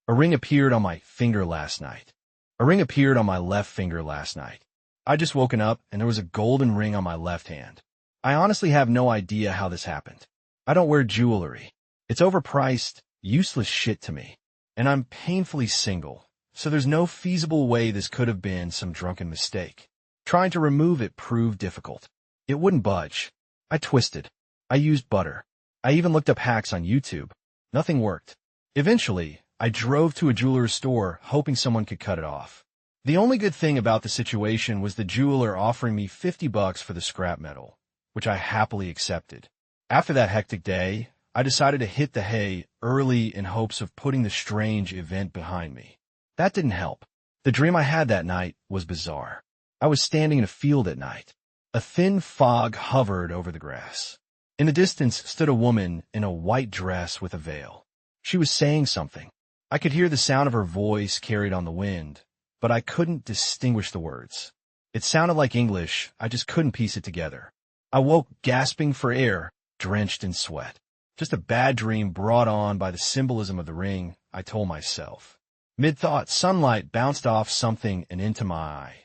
A ring appeared on my finger last night. A ring appeared on my left finger last night. I just woken up and there was a golden ring on my left hand. I honestly have no idea how this happened. I don't wear jewelry. It's overpriced, useless shit to me. And I'm painfully single, so there's no feasible way this could have been some drunken mistake. Trying to remove it proved difficult. It wouldn't budge. I twisted. I used butter. I even looked up hacks on YouTube. Nothing worked. Eventually, I drove to a jeweler's store, hoping someone could cut it off. The only good thing about the situation was the jeweler offering me $50 for the scrap metal, which I happily accepted. After that hectic day, I decided to hit the hay early in hopes of putting the strange event behind me. That didn't help. The dream I had that night was bizarre. I was standing in a field at night. A thin fog hovered over the grass. In the distance stood a woman in a white dress with a veil. She was saying something. I could hear the sound of her voice carried on the wind, but I couldn't distinguish the words. It sounded like English, I just couldn't piece it together. I woke gasping for air, drenched in sweat. Just a bad dream brought on by the symbolism of the ring, I told myself. Mid-thought, sunlight bounced off something and into my eye.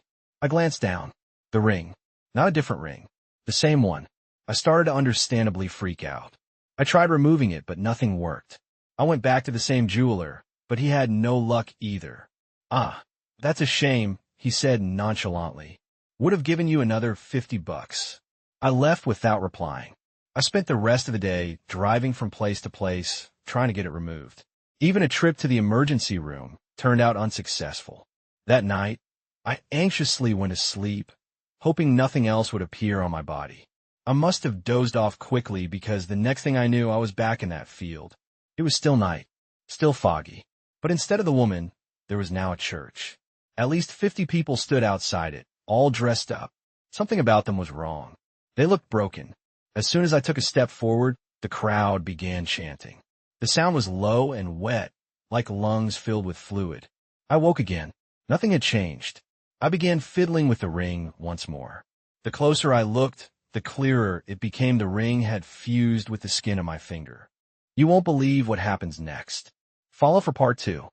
I glanced down. The ring. Not a different ring. The same one. I started to understandably freak out. I tried removing it, but nothing worked. I went back to the same jeweler, but he had no luck either. "Ah, that's a shame," he said nonchalantly. "Would have given you another $50. I left without replying. I spent the rest of the day driving from place to place, trying to get it removed. Even a trip to the emergency room turned out unsuccessful. That night, I anxiously went to sleep, hoping nothing else would appear on my body. I must have dozed off quickly because the next thing I knew I was back in that field. It was still night, still foggy. But instead of the woman, there was now a church. At least 50 people stood outside it, all dressed up. Something about them was wrong. They looked broken. As soon as I took a step forward, the crowd began chanting. The sound was low and wet, like lungs filled with fluid. I woke again. Nothing had changed. I began fiddling with the ring once more. The closer I looked, the clearer it became the ring had fused with the skin of my finger. You won't believe what happens next. Follow for part 2.